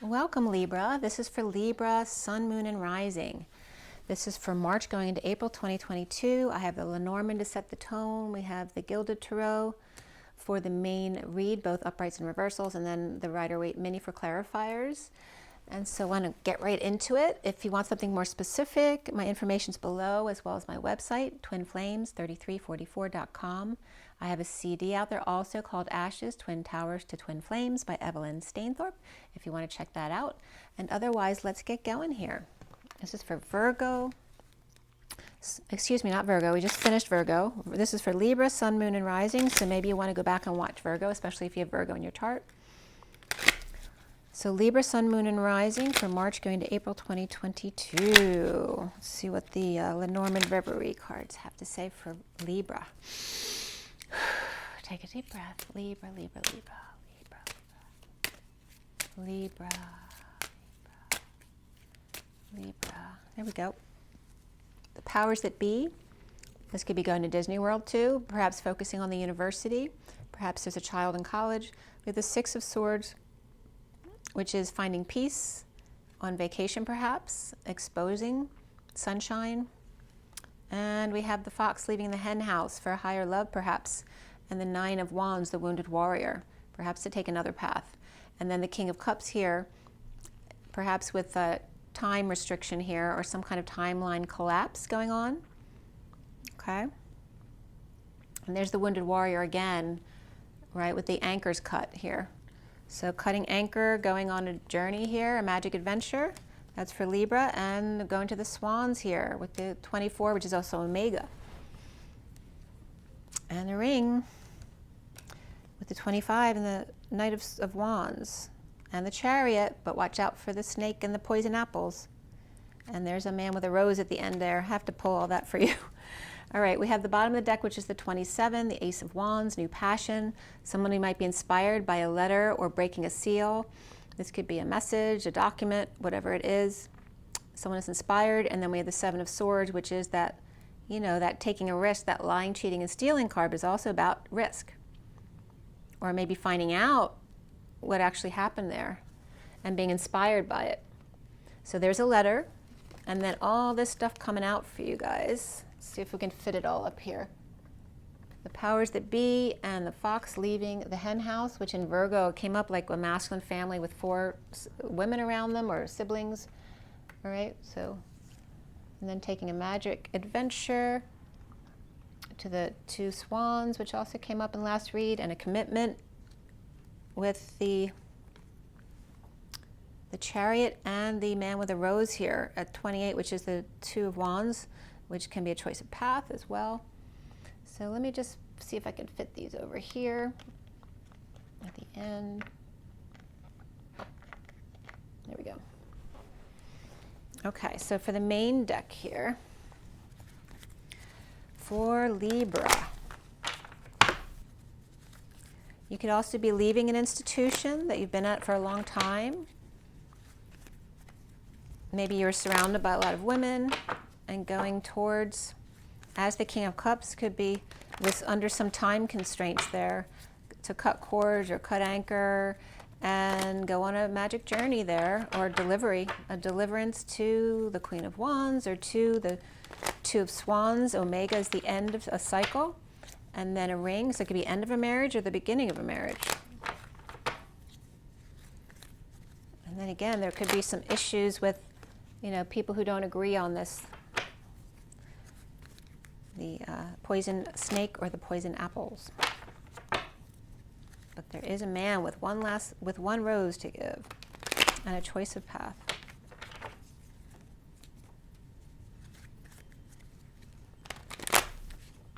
Welcome Libra. This is for Libra, Sun, Moon, and Rising. This is for March going into April 2022. I have the Lenormand to set the tone. We have the Gilded Tarot for the main read, both uprights and reversals, and then the Rider-Waite Mini for clarifiers. And so I want to get right into it. If you want something more specific, my information's below, as well as my website, twinflames3344.com. I have a CD out there also called Ashes, Twin Towers to Twin Flames by Evelyn Stainthorpe, if you want to check that out. And otherwise, let's get going here. This is for Virgo. Excuse me, not Virgo. We just finished Virgo. This is for Libra, Sun, Moon, and Rising. So maybe you want to go back and watch Virgo, especially if you have Virgo in your chart. So Libra, Sun, Moon, and Rising for March going to April 2022. Let's see what the Lenormand Reverie cards have to say for Libra. Take a deep breath. Libra, Libra, Libra, Libra, Libra, Libra, Libra. There we go. The powers that be. This could be going to Disney World too, perhaps focusing on the university. Perhaps there's a child in college. We have the Six of Swords, which is finding peace, on vacation perhaps, exposing, sunshine. And we have the Fox leaving the hen house for a higher love perhaps, and the Nine of Wands, the wounded warrior, perhaps to take another path. And then the King of Cups here, perhaps with a time restriction here or some kind of timeline collapse going on. Okay. And there's the wounded warrior again, right, with the anchors cut here. So cutting anchor, going on a journey here, a magic adventure. That's for Libra, and going to the swans here with the 24, which is also Omega. And the ring with the 25 and the Knight of Wands. And the Chariot, but watch out for the snake and the poison apples. And there's a man with a rose at the end there. I have to pull all that for you. All right, we have the bottom of the deck, which is the 27, the Ace of Wands, new passion. Someone who might be inspired by a letter or breaking a seal. This could be a message, a document, whatever it is. Someone is inspired. And then we have the Seven of Swords, which is that, you know, that taking a risk, that lying, cheating, and stealing card is also about risk. Or maybe finding out what actually happened there and being inspired by it. So there's a letter, and then all this stuff coming out for you guys. Let's see if we can fit it all up here. The powers that be, and the fox leaving the hen house, which in Virgo came up like a masculine family with 4 women around them or siblings. All right, so, and then taking a magic adventure to the 2 swans, which also came up in last read, and a commitment with the Chariot and the man with a rose here at 28, which is the 2 of Wands, which can be a choice of path as well. So let me just see if I can fit these over here at the end. There we go. Okay, so for the main deck here, for Libra, you could also be leaving an institution that you've been at for a long time. Maybe you're surrounded by a lot of women and going towards, as the King of Cups, could be with under some time constraints there, to cut cords or cut anchor and go on a magic journey there, or delivery, a deliverance to the Queen of Wands or to the 2 of Swans. Omega is the end of a cycle, and then a ring, so it could be end of a marriage or the beginning of a marriage. And then again, there could be some issues with, you know, people who don't agree on this, the poison snake or the poison apples. But there is a man with one rose to give and a choice of path.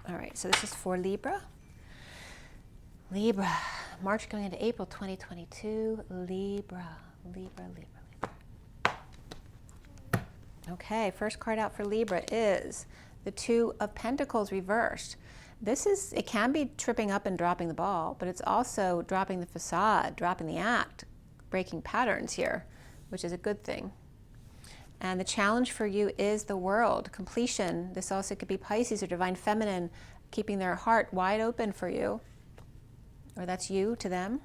All right, so this is for Libra. Libra, March going into April 2022. Libra, Libra, Libra, Libra. Okay, first card out for Libra is the 2 of Pentacles reversed. It can be tripping up and dropping the ball, but it's also dropping the facade, dropping the act, breaking patterns here, which is a good thing. And the challenge for you is the world, completion. This also could be Pisces or Divine Feminine, keeping their heart wide open for you, or that's you to them.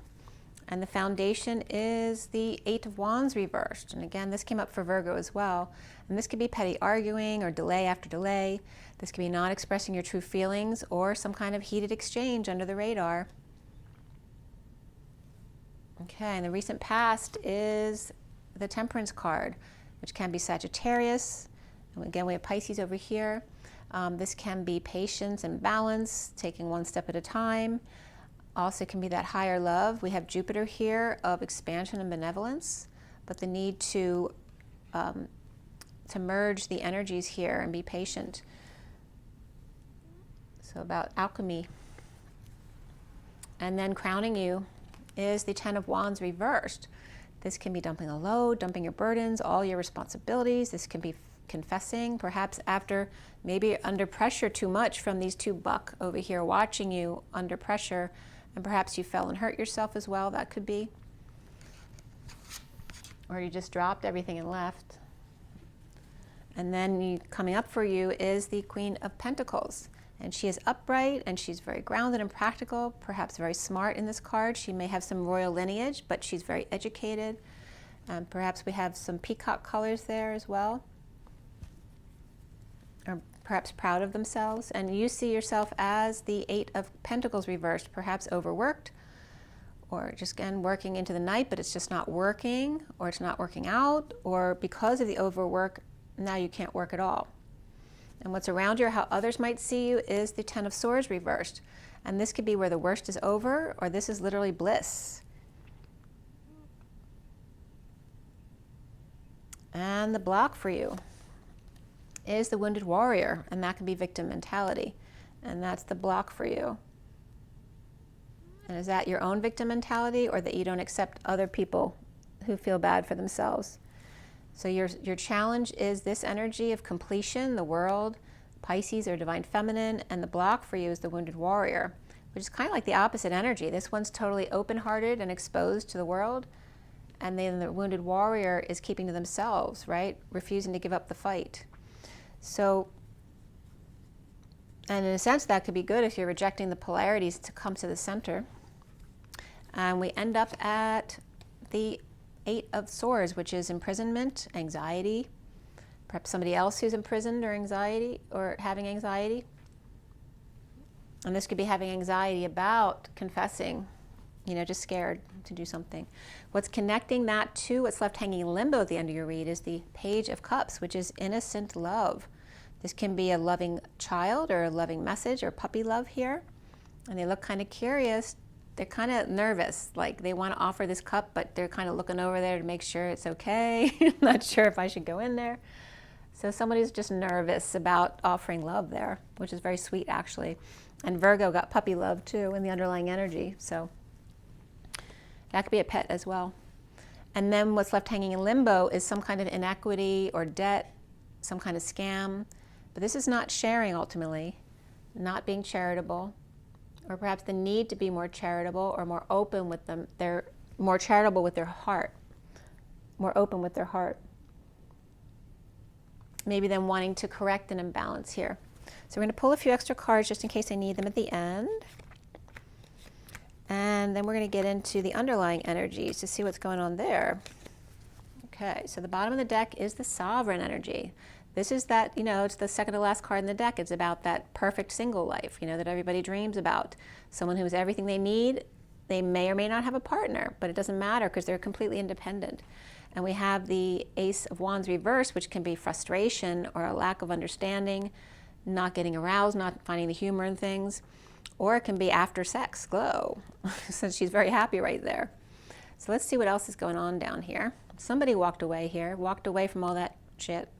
And the foundation is the 8 of Wands reversed. And again, this came up for Virgo as well. And this could be petty arguing or delay after delay. This could be not expressing your true feelings or some kind of heated exchange under the radar. Okay, and the recent past is the Temperance card, which can be Sagittarius. And again, we have Pisces over here. This can be patience and balance, taking one step at a time. Also can be that higher love. We have Jupiter here of expansion and benevolence, but the need to merge the energies here and be patient. So about alchemy. And then crowning you is the 10 of Wands reversed. This can be dumping a load, dumping your burdens, all your responsibilities. This can be confessing, perhaps after maybe under pressure too much from these two buck over here watching you under pressure, and perhaps you fell and hurt yourself as well. That could be. Or you just dropped everything and left. And then coming up for you is the Queen of Pentacles. And she is upright and she's very grounded and practical, perhaps very smart in this card. She may have some royal lineage, but she's very educated. Perhaps we have some peacock colors there as well. Or perhaps proud of themselves. And you see yourself as the 8 of Pentacles reversed, perhaps overworked, or just again working into the night, but it's just not working, or it's not working out, or because of the overwork, now you can't work at all. And what's around you, or how others might see you, is the 10 of Swords reversed. And this could be where the worst is over, or this is literally bliss. And the block for you is the Wounded Warrior, and that can be victim mentality. And that's the block for you. And is that your own victim mentality, or that you don't accept other people who feel bad for themselves? So your challenge is this energy of completion, the world, Pisces or Divine Feminine, and the block for you is the Wounded Warrior, which is kind of like the opposite energy. This one's totally open-hearted and exposed to the world, and then the Wounded Warrior is keeping to themselves, right? Refusing to give up the fight. So, and in a sense that could be good if you're rejecting the polarities to come to the center. And we end up at the 8 of Swords, which is imprisonment, anxiety, perhaps somebody else who's imprisoned or anxiety or having anxiety. And this could be having anxiety about confessing, you know, just scared to do something. What's connecting that to what's left hanging in limbo at the end of your read is the Page of Cups, which is innocent love. This can be a loving child or a loving message or puppy love here. And they look kind of curious. They're kind of nervous, like they want to offer this cup, but they're kind of looking over there to make sure it's okay. Not sure if I should go in there. So somebody's just nervous about offering love there, which is very sweet actually. And Virgo got puppy love too in the underlying energy. So that could be a pet as well. And then what's left hanging in limbo is some kind of inequity or debt, some kind of scam. But this is not sharing ultimately, not being charitable, or perhaps the need to be more charitable or more open with them. They're more charitable with their heart, more open with their heart. Maybe them wanting to correct an imbalance here. So we're going to pull a few extra cards just in case I need them at the end. And then we're going to get into the underlying energies to see what's going on there. Okay, so the bottom of the deck is the Sovereign energy. This is that, you know, it's the second to last card in the deck. It's about that perfect single life, you know, that everybody dreams about. Someone who has everything they need. They may or may not have a partner, but it doesn't matter because they're completely independent. And we have the Ace of Wands reversed, which can be frustration or a lack of understanding, not getting aroused, not finding the humor in things. Or it can be after sex, glow, since she's very happy right there. So let's see what else is going on down here. Somebody walked away here, walked away from all that shit.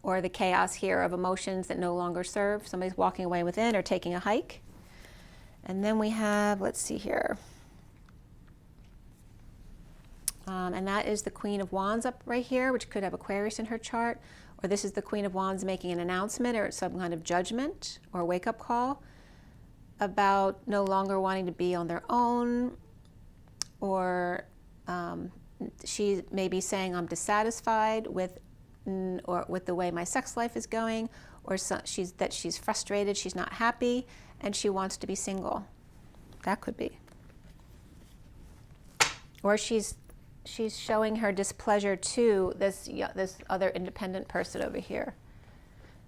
Or the chaos here of emotions that no longer serve. Somebody's walking away within or taking a hike. And then we have, let's see here. And that is the Queen of Wands up right here, which could have Aquarius in her chart. Or this is the Queen of Wands making an announcement or some kind of judgment or wake-up call about no longer wanting to be on their own. Or she may be saying, I'm dissatisfied with the way my sex life is going, or she's frustrated, she's not happy, and she wants to be single. That could be. Or she's showing her displeasure to this other independent person over here.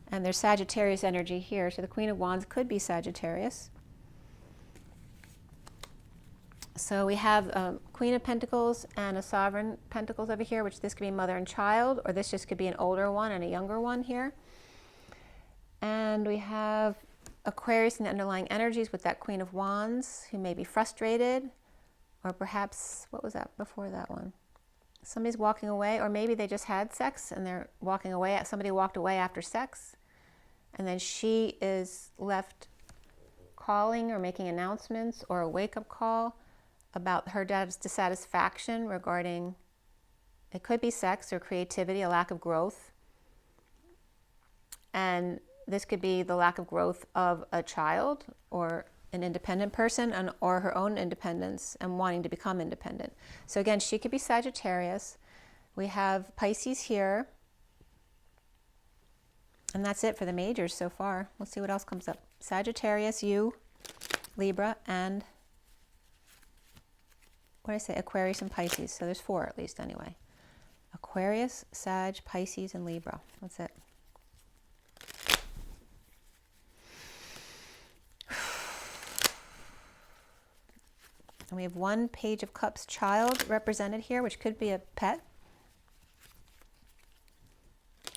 And there's Sagittarius energy here, so the Queen of Wands could be Sagittarius. So we have Queen of Pentacles and a Sovereign Pentacles over here, which this could be mother and child, or this just could be an older one and a younger one here. And we have Aquarius in the underlying energies with that Queen of Wands, who may be frustrated, or perhaps, what was that before that one? Somebody's walking away, or maybe they just had sex and they're walking away. Somebody walked away after sex, and then she is left calling or making announcements or a wake-up call about her dissatisfaction regarding, it could be sex or creativity, a lack of growth. And this could be the lack of growth of a child or an independent person, or her own independence and wanting to become independent. So again, she could be Sagittarius. We have Pisces here. And that's it for the majors so far. Let's see what else comes up. Sagittarius, you, Libra, and what did I say? Aquarius and Pisces. So there's 4 at least anyway. Aquarius, Sag, Pisces, and Libra. That's it. And we have 1 Page of Cups child represented here, which could be a pet.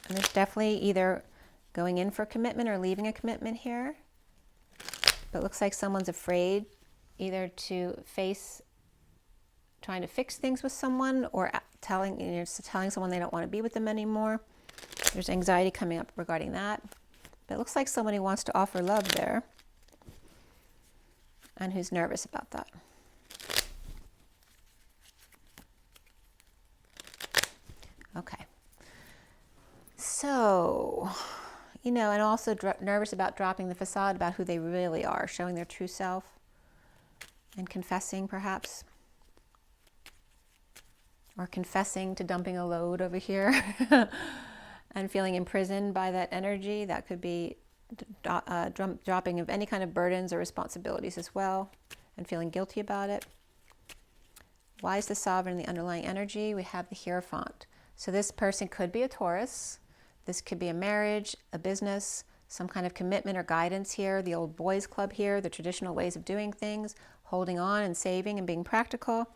And there's definitely either going in for a commitment or leaving a commitment here. But it looks like someone's afraid either to face trying to fix things with someone, or telling someone they don't want to be with them anymore. There's anxiety coming up regarding that. But it looks like somebody wants to offer love there, and who's nervous about that. Okay. So, and also nervous about dropping the facade about who they really are, showing their true self and confessing perhaps. Or confessing to dumping a load over here and feeling imprisoned by that energy. That could be dropping of any kind of burdens or responsibilities as well, and feeling guilty about it. Why is the Sovereign in the underlying energy? We have the Hierophant. So this person could be a Taurus. This could be a marriage, a business, some kind of commitment or guidance here. The old boys club here, the traditional ways of doing things, holding on and saving and being practical.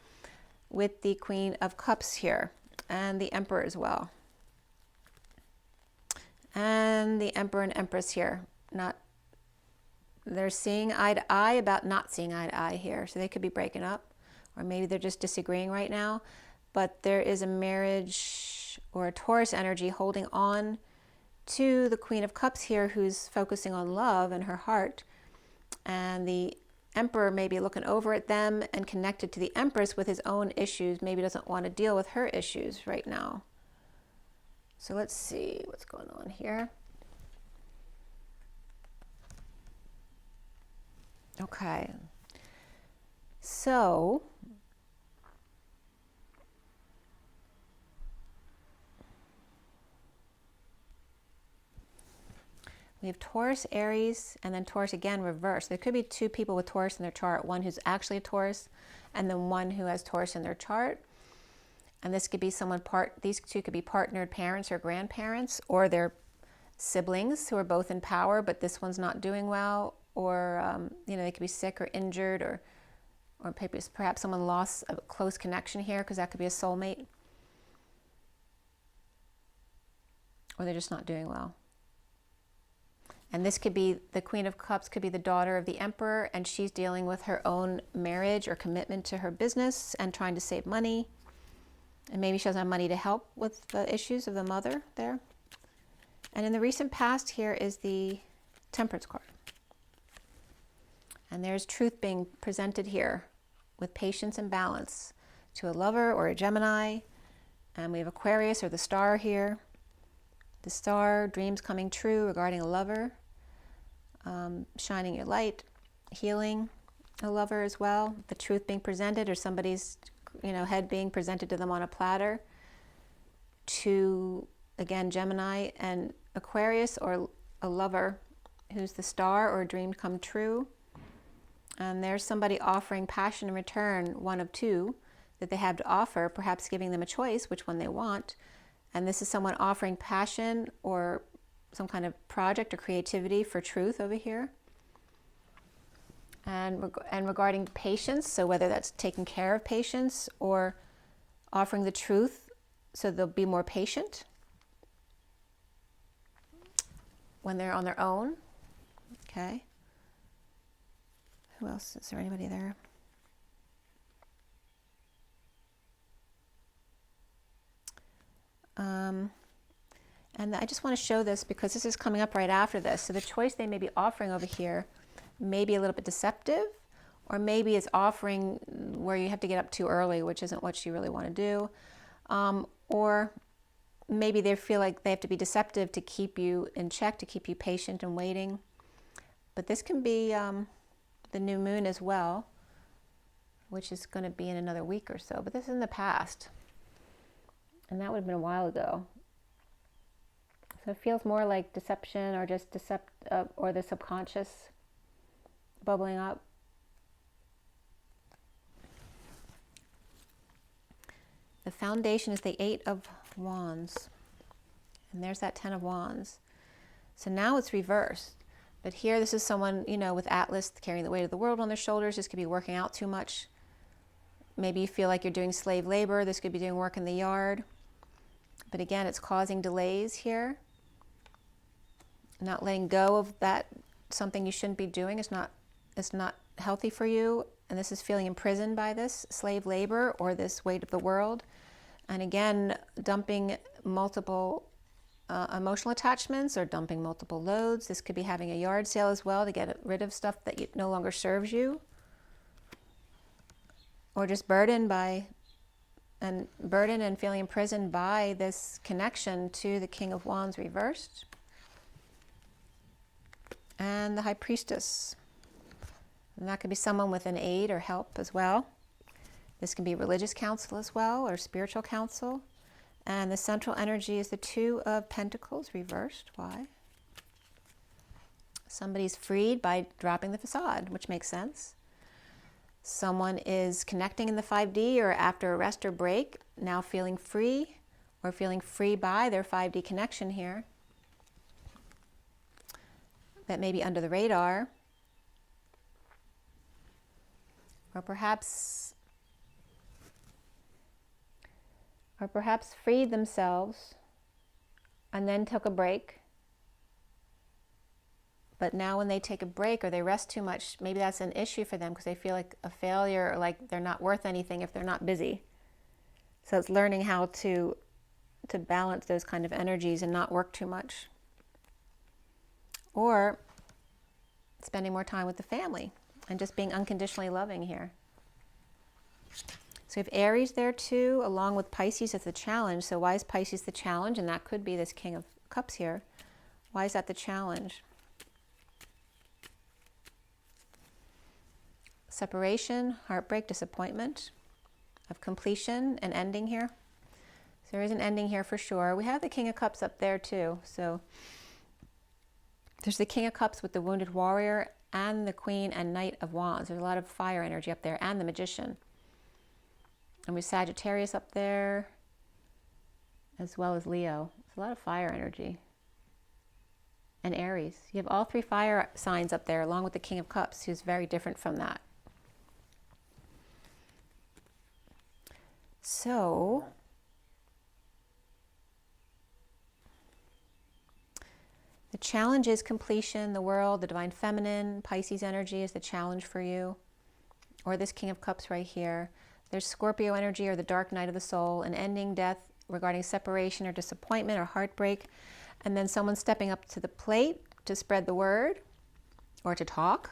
With the Queen of Cups here, and the Emperor as well. And the Emperor and Empress here. They're seeing eye to eye about not seeing eye to eye here. So they could be breaking up, or maybe they're just disagreeing right now. But there is a marriage or a Taurus energy holding on to the Queen of Cups here, who's focusing on love and her heart. And the Emperor may be looking over at them and connected to the Empress with his own issues. Maybe doesn't want to deal with her issues right now. So let's see what's going on here. Okay. So we have Taurus, Aries, and then Taurus again reversed. There could be 2 people with Taurus in their chart, one who's actually a Taurus, and then one who has Taurus in their chart. And this could be these 2 could be partnered parents or grandparents, or their siblings who are both in power, but this one's not doing well, or they could be sick or injured, or perhaps someone lost a close connection here, because that could be a soulmate, or they're just not doing well. And this could be, the Queen of Cups could be the daughter of the Emperor, and she's dealing with her own marriage or commitment to her business and trying to save money. And maybe she doesn't have money to help with the issues of the mother there. And in the recent past here is the Temperance card. And there's truth being presented here with patience and balance to a lover or a Gemini. And we have Aquarius or the Star here. The Star, dreams coming true regarding a lover. Shining your light, healing a lover as well. The truth being presented, or somebody's head being presented to them on a platter. To, again, Gemini and Aquarius, or a lover who's the Star, or a dream come true. And there's somebody offering passion in return, one of 2. that they have to offer, perhaps giving them a choice which one they want. And this is someone offering passion or some kind of project or creativity for truth over here. And regarding patience, so whether that's taking care of patients or offering the truth so they'll be more patient when they're on their own. Okay. Who else? Is there anybody there? And I just want to show this because this is coming up right after this. So the choice they may be offering over here may be a little bit deceptive, or maybe it's offering where you have to get up too early, which isn't what you really want to do. Or maybe they feel like they have to be deceptive to keep you in check, to keep you patient and waiting. But this can be the new moon as well, which is going to be in another week or so. But this is in the past. And that would have been a while ago. So it feels more like deception or just or the subconscious bubbling up. The foundation is the 8 of Wands. And there's that 10 of Wands. So now it's reversed. But here this is someone, you know, with Atlas carrying the weight of the world on their shoulders. This could be working out too much. Maybe you feel like you're doing slave labor. This could be doing work in the yard. But again, it's causing delays here. Not letting go of that, something you shouldn't be doing. It's not healthy for you. And this is feeling imprisoned by this slave labor or this weight of the world. And again, dumping multiple emotional attachments or dumping multiple loads. This could be having a yard sale as well to get rid of stuff that no longer serves you. Or just burdened and feeling imprisoned by this connection to the King of Wands reversed. And the High Priestess. And that could be someone with an aid or help as well. This can be religious counsel as well, or spiritual counsel. And the central energy is the 2 of Pentacles reversed. Why? Somebody's freed by dropping the facade, which makes sense. Someone is connecting in the 5D or after a rest or break, now feeling free or feeling free by their 5D connection here. That may be under the radar. Or perhaps freed themselves and then took a break. But now when they take a break or they rest too much, maybe that's an issue for them because they feel like a failure or like they're not worth anything if they're not busy. So it's learning how to balance those kind of energies and not work too much. Or spending more time with the family and just being unconditionally loving here. So we have Aries there too, along with Pisces as the challenge. So why is Pisces the challenge? And that could be this King of Cups here. Why is that the challenge? Separation, heartbreak, disappointment, of completion, and ending here. So there is an ending here for sure. We have the King of Cups up there too. So there's the King of Cups with the Wounded Warrior and the Queen and Knight of Wands. There's a lot of fire energy up there, and the Magician. And we have Sagittarius up there, as well as Leo. There's a lot of fire energy. And Aries. You have all 3 fire signs up there, along with the King of Cups, who's very different from that. So, the challenge is completion, the world, the divine feminine. Pisces energy is the challenge for you. Or this King of Cups right here. There's Scorpio energy or the dark night of the soul, an ending, death regarding separation or disappointment or heartbreak. And then someone stepping up to the plate to spread the word or to talk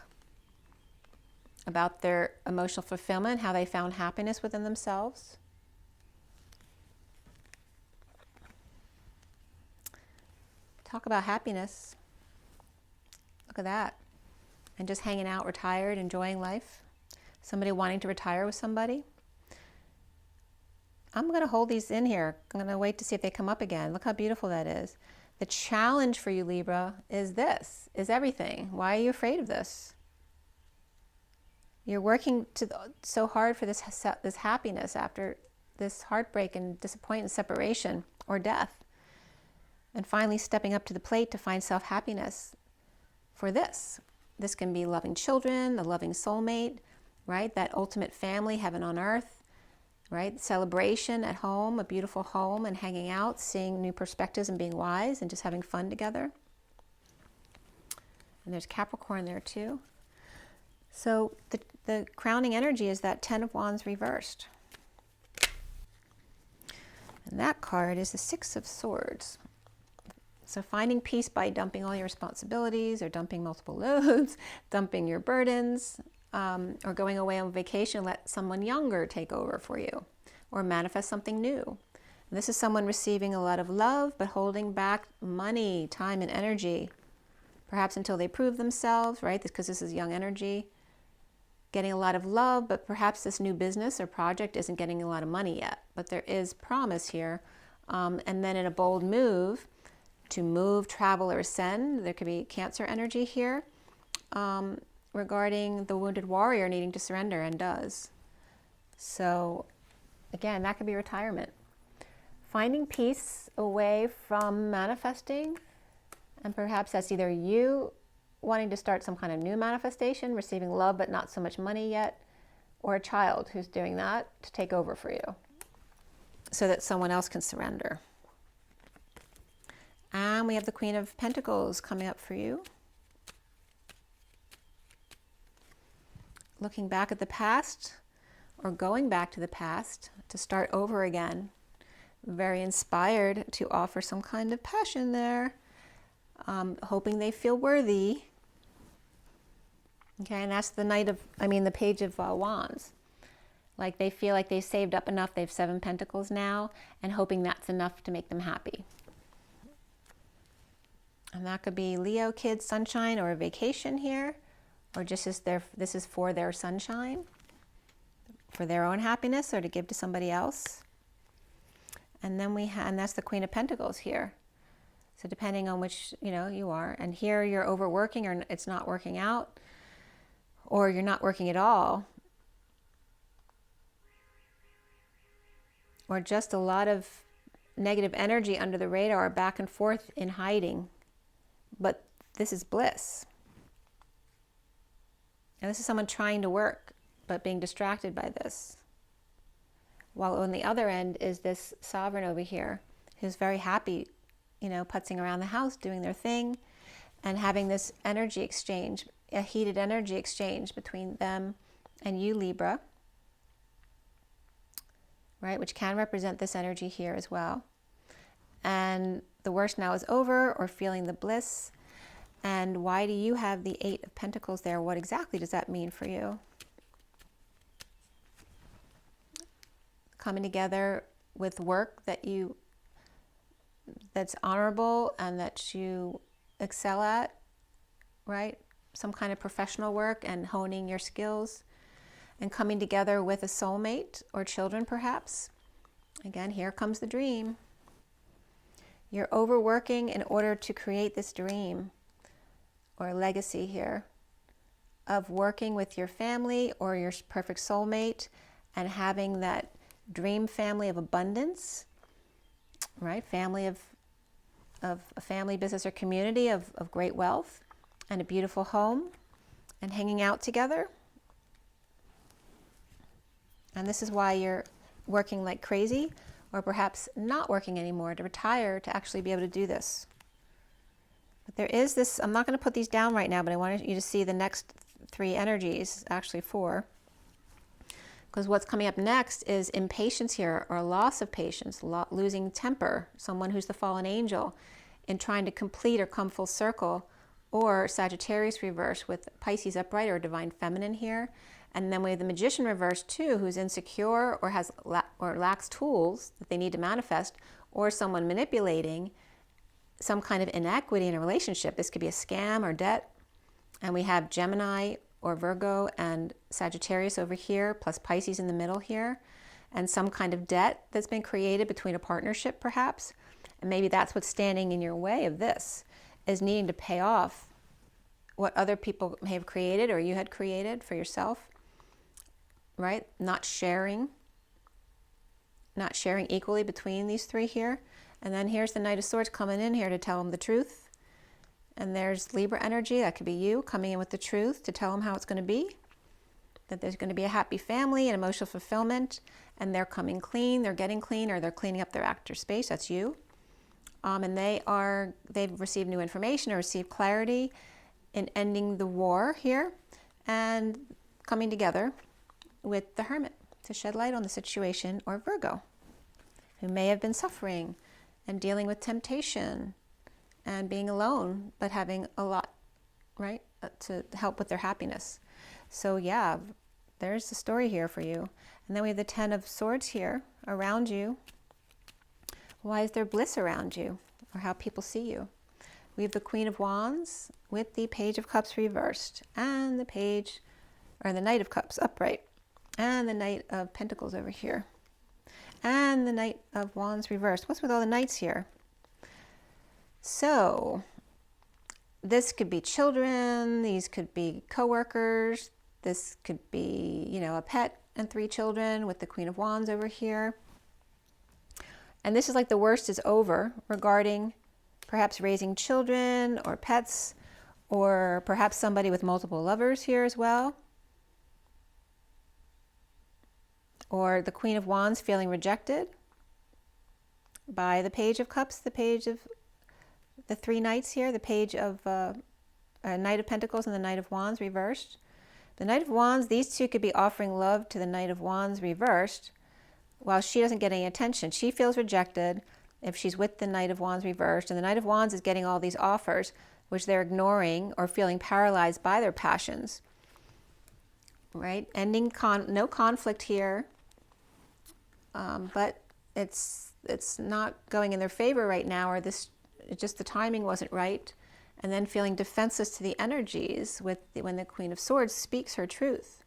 about their emotional fulfillment, how they found happiness within themselves. Talk about happiness. Look at that. And just hanging out, retired, enjoying life. Somebody wanting to retire with somebody. I'm going to hold these in here. I'm going to wait to see if they come up again. Look how beautiful that is. The challenge for you, Libra, is this, is everything. Why are you afraid of this? You're working so hard for this happiness after this heartbreak and disappointment, separation, or death. And finally stepping up to the plate to find self-happiness for this. This can be loving children, the loving soulmate, right? That ultimate family, heaven on earth, right? Celebration at home, a beautiful home, and hanging out, seeing new perspectives and being wise and just having fun together. And there's Capricorn there too. So the crowning energy is that 10 of Wands reversed. And that card is the 6 of Swords. So finding peace by dumping all your responsibilities or dumping multiple loads, dumping your burdens, or going away on vacation, let someone younger take over for you or manifest something new. And this is someone receiving a lot of love but holding back money, time, and energy, perhaps until they prove themselves, right? Because this is young energy. Getting a lot of love, but perhaps this new business or project isn't getting a lot of money yet. But there is promise here. And then in a bold move, to move, travel, or ascend, there could be Cancer energy here regarding the wounded warrior needing to surrender, and does. So again, that could be retirement. Finding peace away from manifesting, and perhaps that's either you wanting to start some kind of new manifestation, receiving love but not so much money yet, or a child who's doing that to take over for you so that someone else can surrender. And we have the Queen of Pentacles coming up for you. Looking back at the past, or going back to the past to start over again. Very inspired to offer some kind of passion there. Hoping they feel worthy. Okay, and that's the the Page of Wands. Like they feel like they've saved up enough, they have 7 Pentacles now, and hoping that's enough to make them happy. And that could be Leo, kids, sunshine, or a vacation here, or just as this is for their sunshine, for their own happiness, or to give to somebody else. And then and that's the Queen of Pentacles here. So depending on which, you are, and here you're overworking, or it's not working out, or you're not working at all, or just a lot of negative energy under the radar, back and forth in hiding. But this is bliss. And this is someone trying to work, but being distracted by this. While on the other end is this sovereign over here, who's very happy, putzing around the house, doing their thing, and having this energy exchange, a heated energy exchange between them and you, Libra, right? Which can represent this energy here as well. And the worst now is over, or feeling the bliss. And why do you have the 8 of Pentacles there? What exactly does that mean for you? Coming together with work that's honorable and that you excel at, right? Some kind of professional work, and honing your skills, and coming together with a soulmate or children perhaps. Again, here comes the dream. You're overworking in order to create this dream or legacy here of working with your family or your perfect soulmate and having that dream family of abundance, right? Family of a family, business, or community of great wealth, and a beautiful home, and hanging out together. And this is why you're working like crazy, or perhaps not working anymore, to retire to actually be able to do this. But there is this, I'm not going to put these down right now, but I wanted you to see the next 3 energies, actually 4. Because what's coming up next is impatience here, or loss of patience, losing temper, someone who's the fallen angel, in trying to complete or come full circle, or Sagittarius reverse with Pisces upright or divine feminine here. And then we have the Magician reverse too, who's insecure or lacks tools that they need to manifest, or someone manipulating some kind of inequity in a relationship. This could be a scam or debt. And we have Gemini or Virgo and Sagittarius over here, plus Pisces in the middle here, and some kind of debt that's been created between a partnership perhaps. And maybe that's what's standing in your way of this, is needing to pay off what other people may have created or you had created for yourself. right? Not sharing equally between these three here. And then here's the Knight of Swords coming in here to tell them the truth. And there's Libra energy, that could be you, coming in with the truth to tell them how it's going to be. That there's going to be a happy family and emotional fulfillment. And they're coming clean, they're getting clean, or they're cleaning up their actor space, that's you. And they've received new information or received clarity in ending the war here and coming together with the Hermit to shed light on the situation, or Virgo, who may have been suffering and dealing with temptation and being alone, but having a lot, right, to help with their happiness. So yeah, there's the story here for you. And then we have the Ten of Swords here around you. Why is there bliss around you, or how people see you? We have the Queen of Wands with the Page of Cups reversed, and the Knight of Cups upright, and the Knight of Pentacles over here, and the Knight of Wands reversed. What's with all the knights here? So this could be children, these could be co-workers, this could be, you know, a pet and 3 children with the Queen of Wands over here. And this is like the worst is over regarding perhaps raising children or pets, or perhaps somebody with multiple lovers here as well. Or the Queen of Wands feeling rejected by the Page of Cups, the Page of the 3 Knights here, the Page of Knight of Pentacles and the Knight of Wands reversed. The Knight of Wands, these two could be offering love to the Knight of Wands reversed, while she doesn't get any attention. She feels rejected if she's with the Knight of Wands reversed, and the Knight of Wands is getting all these offers, which they're ignoring or feeling paralyzed by their passions, right? Ending no conflict here, but it's not going in their favor right now, or just the timing wasn't right. And then feeling defenseless to the energies when the Queen of Swords speaks her truth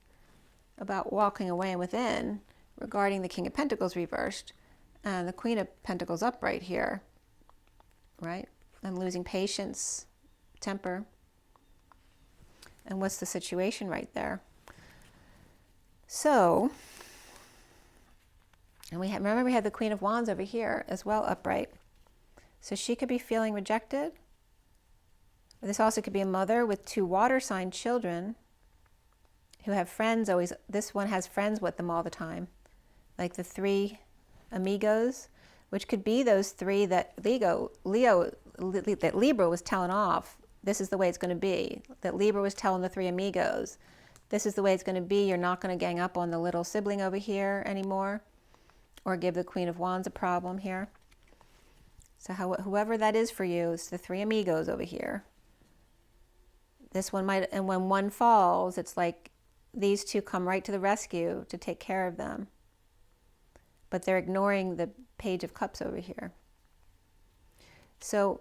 about walking away and within, regarding the King of Pentacles reversed and the Queen of Pentacles upright here, right? And losing patience, temper. And what's the situation right there? So, and remember we had the Queen of Wands over here as well upright. So she could be feeling rejected. This also could be a mother with 2 water sign children who have friends always. This one has friends with them all the time, like the 3 amigos, which could be those 3 that that Libra was telling off. This is the way it's going to be. That Libra was telling the 3 amigos, this is the way it's going to be. You're not going to gang up on the little sibling over here anymore, or give the Queen of Wands a problem here. So whoever that is for you, it's the 3 amigos over here. This one might, and when one falls, it's like these 2 come right to the rescue to take care of them. But they're ignoring the Page of Cups over here. So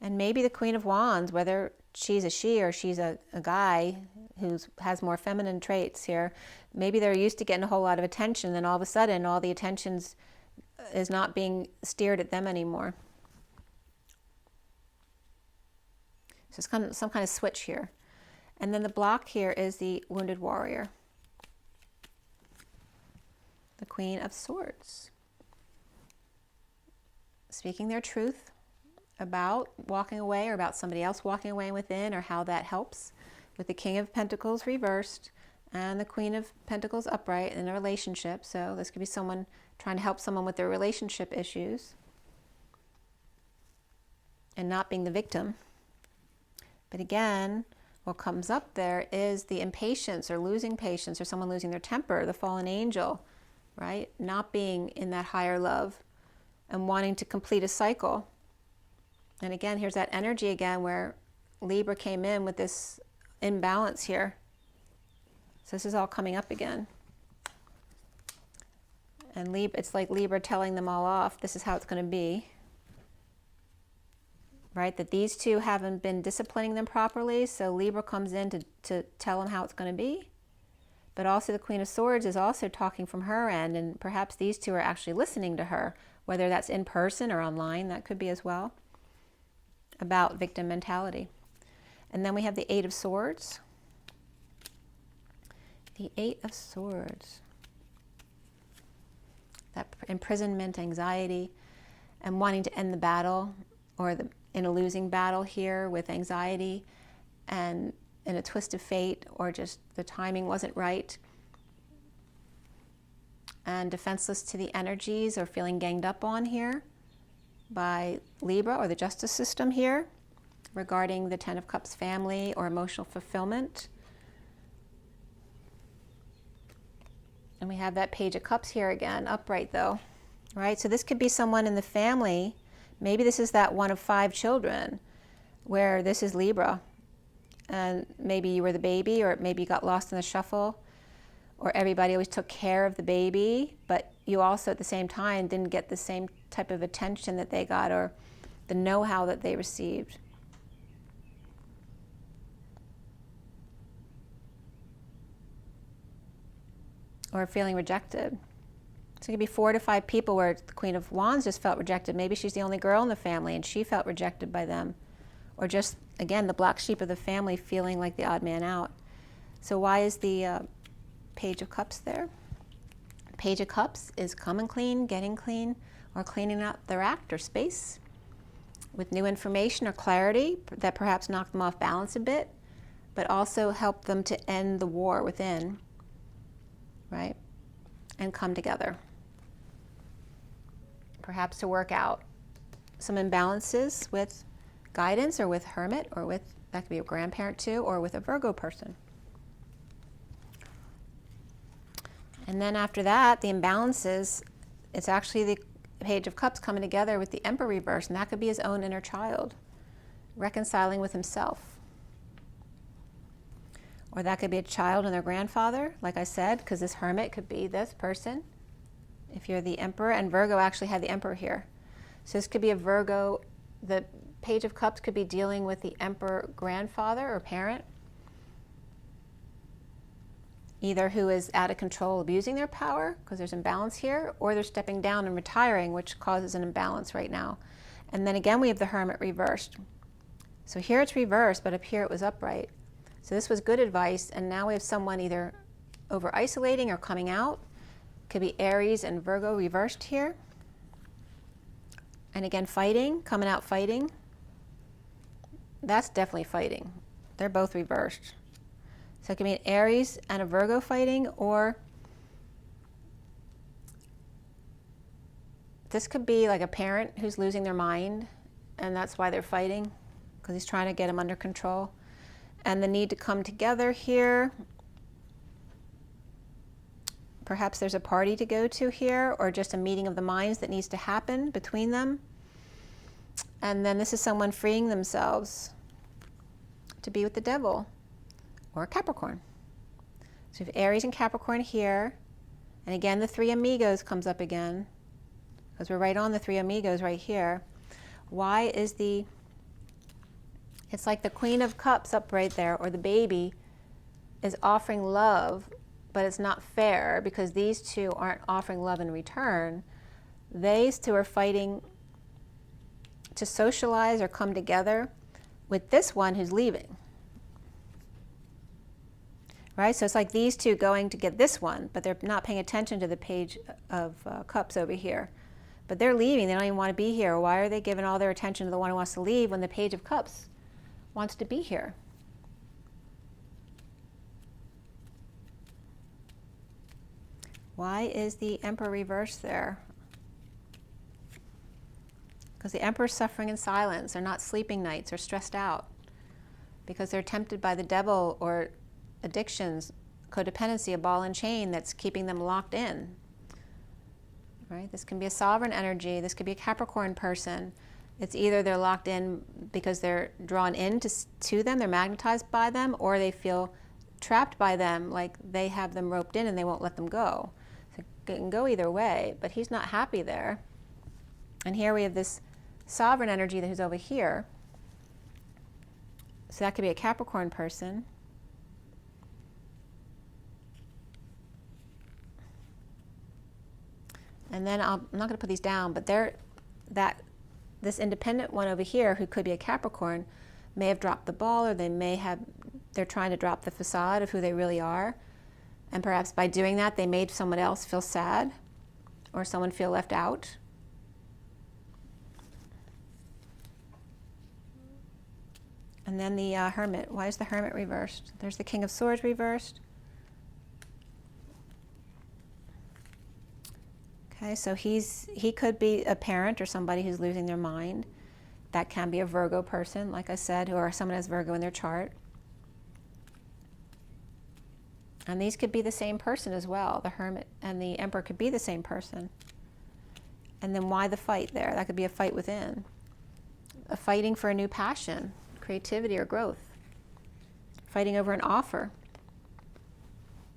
and maybe the Queen of Wands, whether she's a she or she's a guy who has more feminine traits here, maybe they're used to getting a whole lot of attention, and all of a sudden all the attention's is not being steered at them anymore. So it's kind of some kind of switch here. And then the block here is the Wounded Warrior, the Queen of Swords, speaking their truth about walking away, or about somebody else walking away within, or how that helps, with the King of Pentacles reversed and the Queen of Pentacles upright in a relationship. So this could be someone trying to help someone with their relationship issues and not being the victim. But again, what comes up there is the impatience, or losing patience, or someone losing their temper, the fallen angel, right? Not being in that higher love and wanting to complete a cycle. And again, here's that energy again where Libra came in with this imbalance here. So this is all coming up again. And Libra, it's like Libra telling them all off, this is how it's going to be. Right? That these 2 haven't been disciplining them properly, so Libra comes in to tell them how it's going to be. But also the Queen of Swords is also talking from her end, and perhaps these 2 are actually listening to her, whether that's in person or online, that could be as well. about victim mentality. And then we have the Eight of Swords. The Eight of Swords. That imprisonment, anxiety, and wanting to end the battle, or in a losing battle here with anxiety and in a twist of fate, or just the timing wasn't right. And defenseless to the energies, or feeling ganged up on here by Libra or the justice system here regarding the Ten of Cups family or emotional fulfillment. And we have that Page of Cups here again, upright though, right? So this could be someone in the family. Maybe this is that one of 5 children where this is Libra. And maybe you were the baby, or maybe you got lost in the shuffle, or everybody always took care of the baby, but you also at the same time didn't get the same type of attention that they got, or the know-how that they received. Or feeling rejected. So it could be 4 to 5 people where the Queen of Wands just felt rejected. Maybe she's the only girl in the family and she felt rejected by them. Or just, again, the black sheep of the family feeling like the odd man out. So why is the Page of Cups there? Page of Cups is coming clean, getting clean, or cleaning out their act or space with new information or clarity that perhaps knocked them off balance a bit, but also helped them to end the war within. Right? And come together. Perhaps to work out some imbalances with guidance, or with Hermit, or with, that could be a grandparent too, or with a Virgo person. And then after that, the imbalances, it's actually the Page of Cups coming together with the Emperor reverse, and that could be his own inner child, reconciling with himself. Or that could be a child and their grandfather, like I said, because this Hermit could be this person. If you're the Emperor, and Virgo actually had the Emperor here. So this could be a Virgo, the Page of Cups could be dealing with the Emperor grandfather or parent, either who is out of control, abusing their power, because there's imbalance here, or they're stepping down and retiring, which causes an imbalance right now. And then again, we have the Hermit reversed. So here it's reversed, but up here it was upright. So this was good advice, and now we have someone either over-isolating or coming out. Could be Aries and Virgo reversed here. And again, fighting, coming out fighting. That's definitely fighting. They're both reversed. So it could be an Aries and a Virgo fighting, or this could be like a parent who's losing their mind, and that's why they're fighting, because he's trying to get them under control. And the need to come together here. Perhaps there's a party to go to here, or just a meeting of the minds that needs to happen between them. And then this is someone freeing themselves to be with the devil, or Capricorn. So we have Aries and Capricorn here. And again, the 3 amigos comes up again, because we're right on the 3 amigos right here. Why is the... It's like the Queen of Cups up right there, or the baby is offering love, but it's not fair because these two aren't offering love in return. These two are fighting to socialize or come together with this one who's leaving. Right? So it's like these two going to get this one, but they're not paying attention to the Page of Cups over here. But they're leaving. They don't even want to be here. Why are they giving all their attention to the one who wants to leave when the Page of Cups wants to be here? Why is the Emperor reversed there? Because the Emperor's suffering in silence. They're not sleeping nights or stressed out because they're tempted by the devil or addictions, codependency, a ball and chain that's keeping them locked in. Right? This can be a sovereign energy. This could be a Capricorn person. It's either they're locked in because they're drawn in to them, they're magnetized by them, or they feel trapped by them, like they have them roped in and they won't let them go. So it can go either way, but he's not happy there. And here we have this sovereign energy that is over here. So that could be a Capricorn person. And then I'm not going to put these down, but that this independent one over here, who could be a Capricorn, may have dropped the ball, or they're trying to drop the facade of who they really are. And perhaps by doing that, they made someone else feel sad or someone feel left out. And then the Hermit. Why is the Hermit reversed? There's the King of Swords reversed. Okay, so he could be a parent or somebody who's losing their mind. That can be a Virgo person, like I said, or someone has Virgo in their chart. And these could be the same person as well. The Hermit and the Emperor could be the same person. And then why the fight there? That could be a fight within. A fighting for a new passion, creativity, or growth. Fighting over an offer.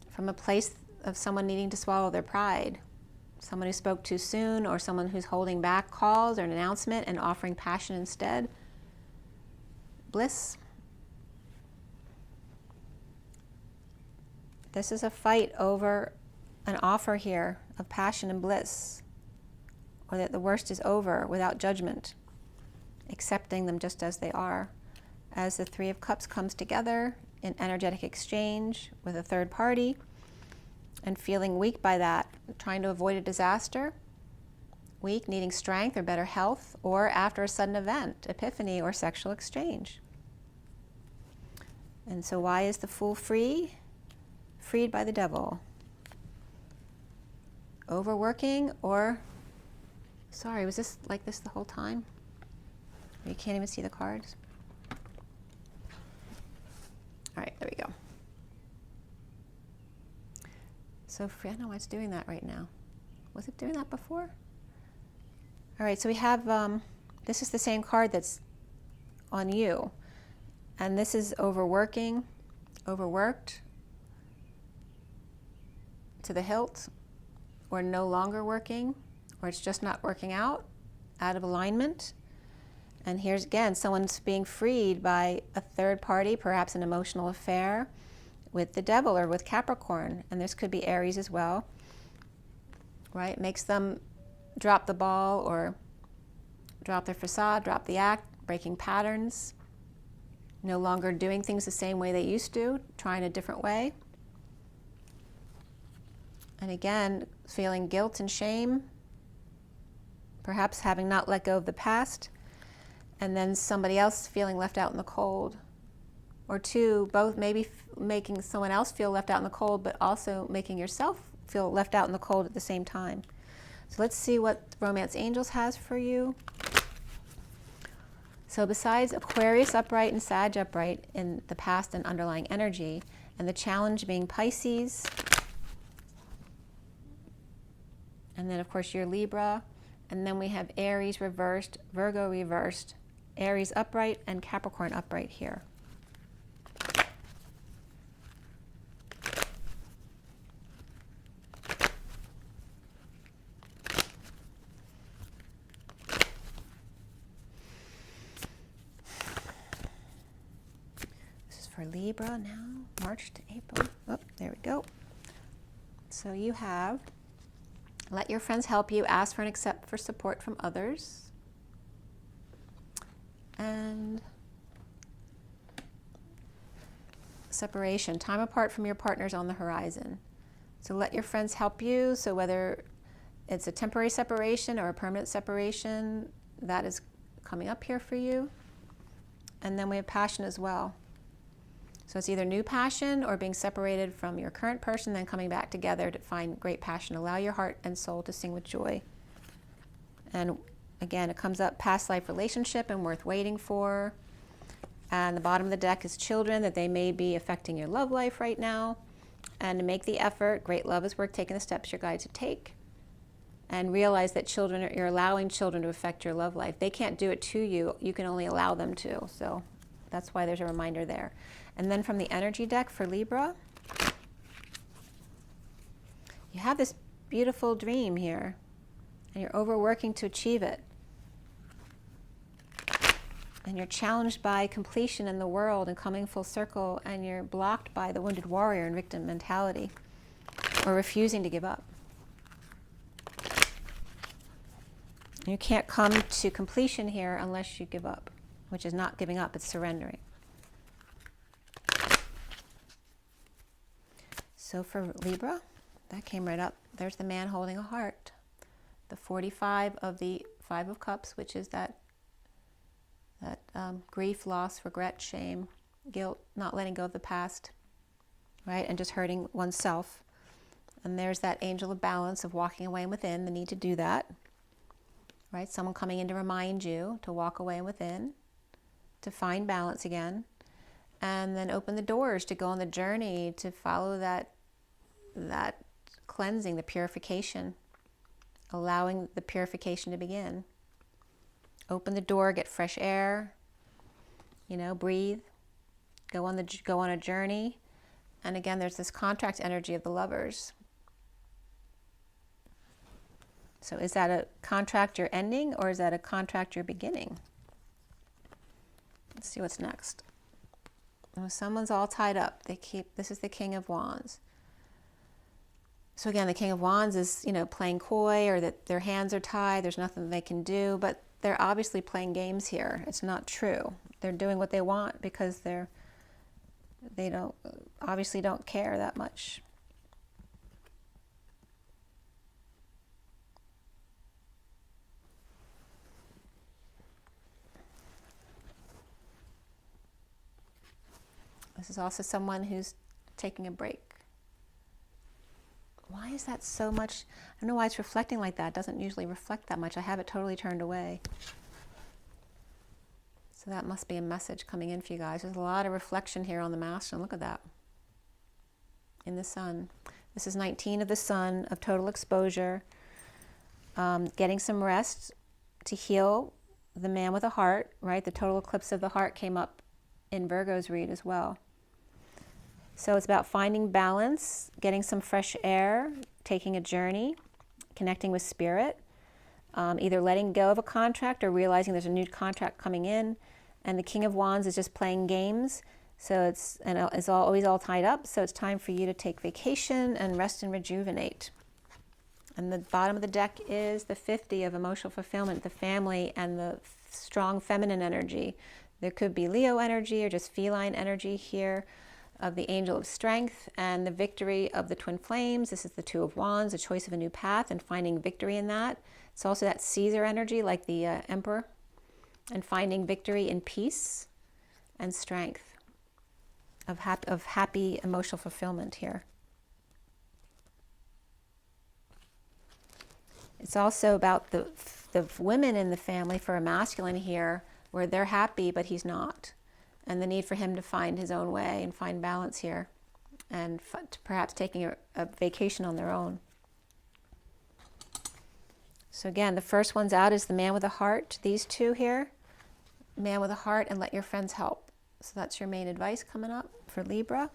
From a place of someone needing to swallow their pride. Someone who spoke too soon, or someone who's holding back calls or an announcement and offering passion instead. Bliss. This is a fight over an offer here of passion and bliss, or that the worst is over without judgment, accepting them just as they are. As the Three of Cups comes together in energetic exchange with a third party, and feeling weak by that, trying to avoid a disaster, weak, needing strength or better health, or after a sudden event, epiphany, or sexual exchange. And so why is the Fool free? Freed by the Devil. Overworking, or, sorry, was this like this the whole time? You can't even see the cards? All right, there we go. So free, I don't know why it's doing that right now. Was it doing that before? All right, so we have, this is the same card that's on you. And this is overworking, overworked to the hilt, or no longer working, or it's just not working out of alignment. And here's again, someone's being freed by a third party, perhaps an emotional affair with the Devil or with Capricorn. And this could be Aries as well, right? Makes them drop the ball or drop their facade, drop the act, breaking patterns, no longer doing things the same way they used to, trying a different way. And again, feeling guilt and shame, perhaps having not let go of the past, and then somebody else feeling left out in the cold. Or two, both maybe making someone else feel left out in the cold, but also making yourself feel left out in the cold at the same time. So let's see what Romance Angels has for you. So besides Aquarius upright and Sag upright in the past and underlying energy, and the challenge being Pisces, and then of course your Libra, and then we have Aries reversed, Virgo reversed, Aries upright, and Capricorn upright here. This is for Libra now, March to April. Oh, there we go. So you have, let your friends help you, ask for and accept for support from others. And separation, time apart from your partners on the horizon. So let your friends help you. So whether it's a temporary separation or a permanent separation, that is coming up here for you. And then we have passion as well. So it's either new passion or being separated from your current person, then coming back together to find great passion. Allow your heart and soul to sing with joy. And again, it comes up past life relationship and worth waiting for. And the bottom of the deck is children, that they may be affecting your love life right now. And to make the effort, great love is worth taking the steps you're guided to take. And realize that children, you're allowing children to affect your love life. They can't do it to you. You can only allow them to. So that's why there's a reminder there. And then from the energy deck for Libra, you have this beautiful dream here, and you're overworking to achieve it. And you're challenged by completion in the world and coming full circle, and you're blocked by the wounded warrior and victim mentality, or refusing to give up. You can't come to completion here unless you give up, which is not giving up, it's surrendering. So for Libra, that came right up. There's the man holding a heart. The 45 of the 5 of Cups, which is that grief, loss, regret, shame, guilt, not letting go of the past, right? And just hurting oneself. And there's that angel of balance of walking away within, the need to do that, right? Someone coming in to remind you to walk away within, to find balance again, and then open the doors to go on the journey to follow that cleansing, the purification, allowing the purification to begin. Open the door, get fresh air, breathe, go on a journey. And again, there's this contract energy of the Lovers. So is that a contract you're ending, or is that a contract you're beginning? Let's see what's next. Oh, someone's all tied up. This is the King of Wands. So again, the King of Wands is, playing coy, or that their hands are tied, there's nothing they can do, but they're obviously playing games here. It's not true. They're doing what they want because they obviously don't care that much. This is also someone who's taking a break. Why is that so much? I don't know why it's reflecting like that. It doesn't usually reflect that much. I have it totally turned away. So that must be a message coming in for you guys. There's a lot of reflection here on the Master. Look at that. In the Sun. This is 19 of the Sun, of total exposure. Getting some rest to heal the man with a heart, right? The total eclipse of the heart came up in Virgo's read as well. So it's about finding balance, getting some fresh air, taking a journey, connecting with spirit, either letting go of a contract or realizing there's a new contract coming in. And the King of Wands is just playing games. So it's always all tied up. So it's time for you to take vacation and rest and rejuvenate. And the bottom of the deck is the 50 of emotional fulfillment, the family, and the strong feminine energy. There could be Leo energy or just feline energy here, of the angel of strength and the victory of the twin flames. This is the 2 of Wands, a choice of a new path and finding victory in that. It's also that Caesar energy, like the emperor, and finding victory in peace and strength, of happy emotional fulfillment here. It's also about the women in the family for a masculine here, where they're happy but he's not, and the need for him to find his own way and find balance here, and perhaps taking a vacation on their own. So again, the first one's out is the man with a heart. These two here, man with a heart and let your friends help. So that's your main advice coming up for Libra.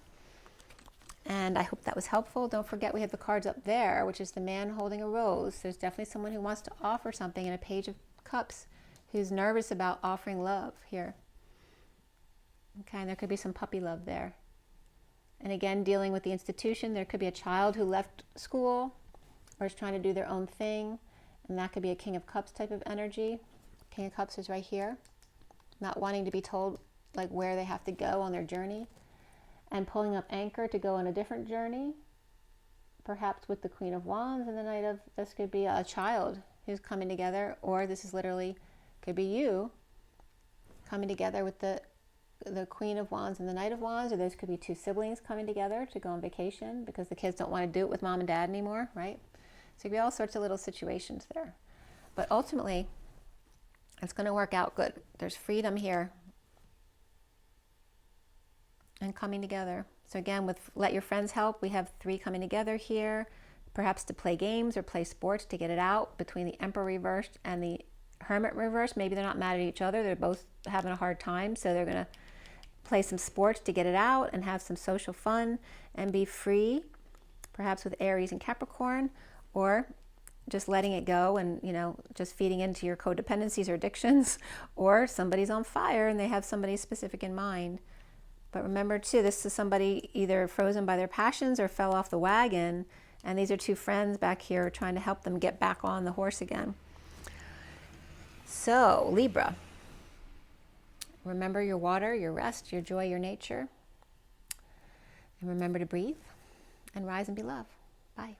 And I hope that was helpful. Don't forget we have the cards up there, which is the man holding a rose. There's definitely someone who wants to offer something, in a Page of Cups who's nervous about offering love here. Okay, and there could be some puppy love there. And again, dealing with the institution, there could be a child who left school or is trying to do their own thing, and that could be a King of Cups type of energy. King of Cups is right here, not wanting to be told like where they have to go on their journey, and pulling up anchor to go on a different journey, perhaps with the Queen of Wands and the Knight of, this could be a child who's coming together, or this is literally, could be you coming together with the Queen of Wands and the Knight of Wands, or those could be two siblings coming together to go on vacation because the kids don't want to do it with mom and dad anymore, right? So it could be all sorts of little situations there. But ultimately, it's going to work out good. There's freedom here and coming together. So again, with let your friends help, we have 3 coming together here, perhaps to play games or play sports to get it out between the Emperor reversed and the Hermit reversed. Maybe they're not mad at each other. They're both having a hard time. So they're going to play some sports to get it out and have some social fun and be free, perhaps with Aries and Capricorn, or just letting it go and, just feeding into your codependencies or addictions, or somebody's on fire and they have somebody specific in mind. But remember too, this is somebody either frozen by their passions or fell off the wagon, and these are 2 friends back here trying to help them get back on the horse again. So, Libra, remember your water, your rest, your joy, your nature. And remember to breathe and rise and be love. Bye.